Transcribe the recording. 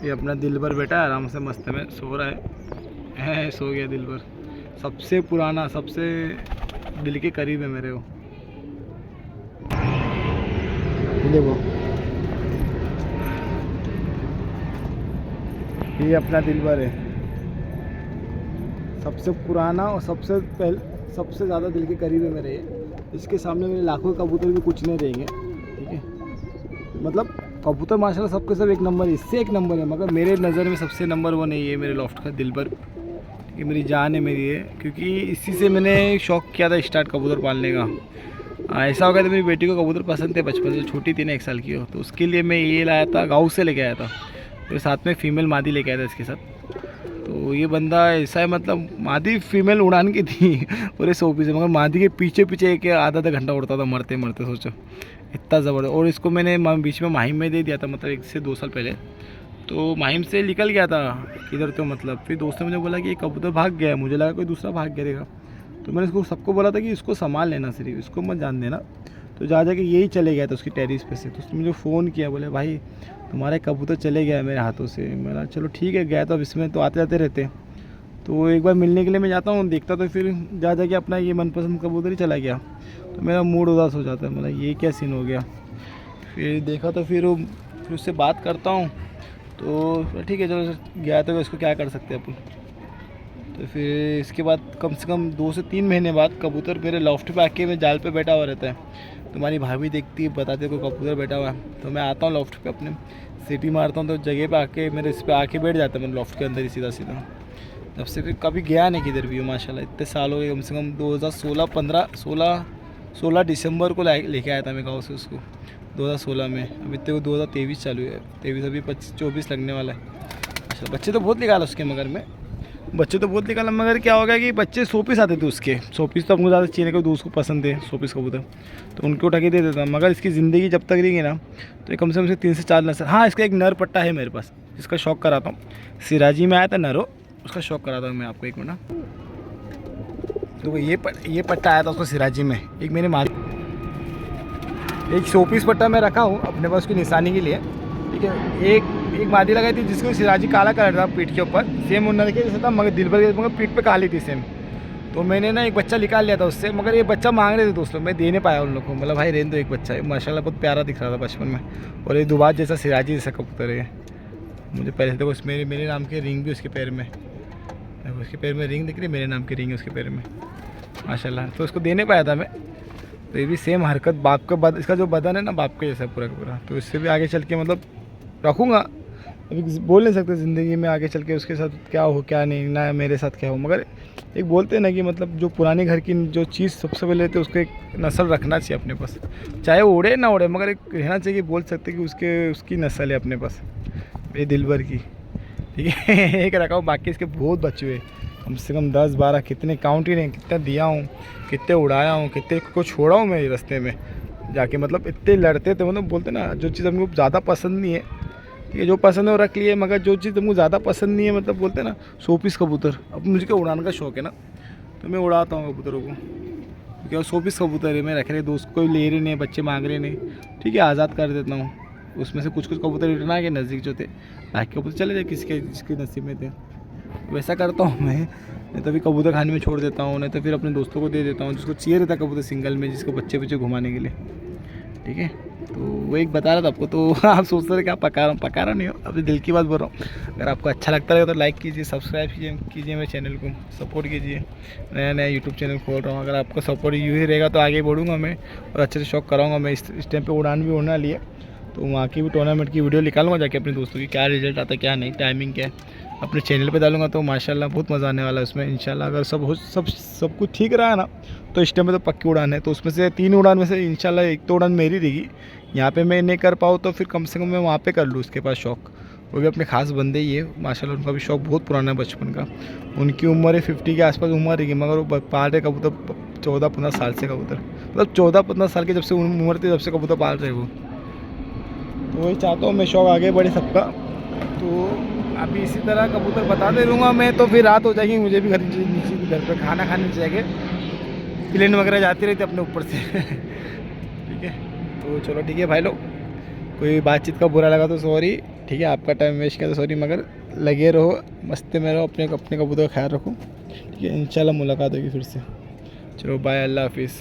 ये अपना दिलबर बेटा आराम से मस्त में सो रहा है सो गया दिलबर। सबसे पुराना, सबसे दिल के करीब है मेरे वो। देखो ये अपना दिलबर है, सबसे पुराना और सबसे ज़्यादा दिल के करीब है मेरे ये। इसके सामने मेरे लाखों कबूतर भी कुछ नहीं रहेंगे, ठीक है। मतलब कबूतर माशाल्लाह सबके सब एक नंबर है, इससे एक नंबर है, मगर मेरे नज़र में सबसे नंबर वन है ये मेरे लॉफ्ट का दिलबर। ये मेरी जान है मेरी है, क्योंकि इसी से मैंने शौक़ किया था स्टार्ट कबूतर पालने का। ऐसा हो गया था, मेरी बेटी को कबूतर पसंद थे बचपन से, छोटी थी ना 1 साल की हो, तो उसके लिए मैं ये लाया था, गाँव से लेके आया था। फिर साथ में फ़ीमेल मादी लेके आया था इसके साथ। तो ये बंदा ऐसा है, मतलब मादी फीमेल उड़ान की थी पूरे 100 पीस, मगर मादी के पीछे पीछे एक आधा घंटा उड़ता था मरते मरते, सोचो इतना ज़बरदस्त। और इसको मैंने बीच में माहिम में दे दिया था, मतलब 1 से 2 साल पहले। तो माहिम से निकल गया था किधर, तो मतलब फिर दोस्त ने मुझे बोला कि ये कबूतर भाग गया है, मुझे लगा कोई दूसरा भाग गिरेगा। तो मैंने इसको सबको बोला था कि इसको संभाल लेना, सिर्फ इसको मत जान देना। तो जा के यही चले गया था उसकी टेरिस पे से। तो उसने मुझे फ़ोन किया, बोले भाई तुम्हारे कबूतर चले गया है मेरे हाथों से। मेरा चलो ठीक है, गया तो अब इसमें तो आते जाते रहते। तो एक बार मिलने के लिए मैं जाता हूँ, देखता तो फिर जा अपना ये मनपसंद कबूतर ही चला गया। तो मेरा मूड उदास हो जाता है, मतलब ये क्या सीन हो गया। फिर देखा तो फिर उससे बात करता हूँ, तो ठीक है चलो गया तो इसको क्या कर सकते हैं अपन। तो फिर इसके बाद कम से कम 2 से 3 महीने बाद कबूतर मेरे लॉफ्ट पे आके मैं जाल पे बैठा हुआ रहता है। तुम्हारी भाभी देखती है, बताते कोई कबूतर बैठा हुआ है, तो मैं आता हूँ लॉफ्ट पे अपने सीटी मारता हूँ, तो जगह पे आके मेरे इस पे आके बैठ जाता है, मेरे लॉफ्ट के अंदर ही सीधा सीधा। तब से फिर कभी गया नहीं किधर भी माशाल्लाह, इतने साल हो गए, कम से कम 16 दिसंबर को लेके आया था मैं गाँव से उसको, 2016 में। अभी तो 2023 चालू है, 23 अभी 24 लगने वाला है। अच्छा बच्चे तो बहुत निकाला उसके, मगर क्या हो गया कि बच्चे 100 पीस आते थे उसके। 100 पीस तो हमको ज़्यादा चाहिए, कोई दोस्त को पसंद है 100 पीस कबूतर, तो उनको उठा के दे देता। मगर इसकी ज़िंदगी जब तक रहेगी ना, तो कम से कम 3 से 4 नस्ल। हाँ, इसका एक नर पट्टा है मेरे पास, जिसका शौक़ कराता हूँ। सिराजी में आया था नरो, उसका शौक़ कराता हूँ मैं आपको, एक मिनट। तो ये पट्टा आया था उसको सिराजी में, एक मैंने एक 100 पीस पट्टा मैं रखा हूँ अपने पास उसकी निशानी के लिए, ठीक है। एक मादी लगाई थी जिसको सिराजी काला कलर था पीठ के ऊपर, सेम उन्ना के जैसा था, मगर दिलबर मगर पीठ पे काली थी सेम। तो मैंने ना एक बच्चा निकाल लिया था उससे, मगर ये बच्चा मांग रहे थे दोस्त लोग, मैं दे नहीं पाया उन लोग को। मतलब भाई रेन तो एक बच्चा है, माशाल्लाह बहुत प्यारा दिख रहा था बचपन में, और ये दुबाज जैसा सिराजी जैसा कबूतर है। मुझे पहले देखो मेरे नाम के रिंग भी उसके पैर में, उसके पैर में रिंग दिख रही है, मेरे नाम की रिंग है उसके पैर में माशाल्लाह। तो उसको देने पाया था मैं। तो ये भी सेम हरकत बाप का इसका जो बदन है ना बाप के जैसा पूरा का पूरा। तो इससे भी आगे चल के मतलब रखूँगा, अभी बोल नहीं सकते ज़िंदगी में आगे चल के उसके साथ क्या हो क्या नहीं, ना मेरे साथ क्या हो। मगर एक बोलते हैं ना कि मतलब जो पुराने घर की जो चीज़ सबसे पहले तो उसको एक नस्ल रखना चाहिए अपने पास, चाहे वो उड़े ना उड़े, मगर एक रहना चाहिए, बोल सकते कि उसकी नस्ल है अपने पास, ये दिलबर की, ठीक है। एक रखा हूँ, बाकी इसके बहुत बच्चे हुए, कम से कम 10-12, कितने काउंट ही नहीं, कितना दिया हूँ, कितने उड़ाया हूँ, कितने को छोड़ा हूँ मैं रास्ते में जाके। मतलब इतने लड़ते थे, मतलब बोलते ना जो चीज़ हमको ज़्यादा पसंद नहीं है, ये जो पसंद है वो रख लिए, मगर जो चीज़ हमको ज़्यादा पसंद नहीं है, मतलब बोलते ना 100 पीस कबूतर। अब मुझे क्या उड़ाने का शौक़ है ना, तो मैं उड़ाता हूँ कबूतरों को, क्योंकि 100 पीस कबूतर है, मैं रख रहे, दोस्त कोई ले रहे नहीं, बच्चे मांग रहे नहीं, ठीक है आज़ाद कर देता हूँ। उसमें से कुछ कबूतर रिटर्न आ गए नज़दीक जो थे, बाकी कबूतर चले जाए जिसके नसीब में थे, वैसा करता हूँ मैं। नहीं तो फिर कबूतर खाने में छोड़ देता हूँ, नहीं तो फिर अपने दोस्तों को दे देता हूँ जिसको चाहिए रहता कबूतर सिंगल में, जिसको बच्चे घुमाने के लिए, ठीक है। तो वो एक बता रहा था आपको, तो आप सोचते रहे क्या पका रहा नहीं हो, अपने दिल की बात बोल रहा हूँ। अगर आपको अच्छा लगता है तो लाइक कीजिए, सब्सक्राइब कीजिए मेरे चैनल को, सपोर्ट कीजिए। नया यूट्यूब चैनल खोल रहा हूँ, अगर आपका सपोर्ट यूँ ही रहेगा तो आगे बढ़ूँगा मैं, और अच्छे से शौक कराऊँगा मैं। इस टाइम पे उड़ान भी उड़ना लिए, तो वहाँ की भी टूर्नामेंट की वीडियो निकालूंगा जाके अपने दोस्तों की, क्या रिजल्ट आता है क्या नहीं, टाइमिंग क्या है, अपने चैनल पे डालूंगा। तो माशाल्लाह बहुत मज़ा आने वाला है उसमें इंशाल्लाह। अगर सब कुछ ठीक रहा ना, तो इस टाइम पे तो पक्की उड़ान है। तो उसमें से 3 उड़ान में से इंशाल्लाह 1 तो उड़ान मेरी रहेगी। यहाँ पे मैं नहीं कर पाऊँ तो फिर कम से कम मैं वहाँ पे कर लूँ, उसके पास शौक़। वो भी अपने खास बंदे ही है माशाल्लाह, उनका भी शौक़ बहुत पुराना है बचपन का। उनकी उम्र है 50 के आसपास उम्र रहेगी, मगर वो पाल रहे कबूतर 14-15 साल से कबूतर, मतलब 14-15 साल की जब से उम्र थी तब से कबूतर पाल रहे वो। तो वही चाहता हूँ मैं, शौक़ आगे बढ़े सबका। तो अभी इसी तरह कबूतर बताते रहूँगा मैं, तो फिर रात हो जाएगी, मुझे भी घर पर खाना खाने जाएंगे, प्लेन वगैरह जाती रहती अपने ऊपर से ठीक है। तो चलो ठीक है भाई लोग, कोई बातचीत का बुरा लगा तो सॉरी, ठीक है, आपका टाइम वेस्ट किया तो सॉरी, मगर लगे रहो, मस्ती में रहो, अपने कबूतर का ख्याल रखो, ठीक है। इंशाल्लाह मुलाकात होगी फिर से। चलो बाय, अल्लाह हाफिज़।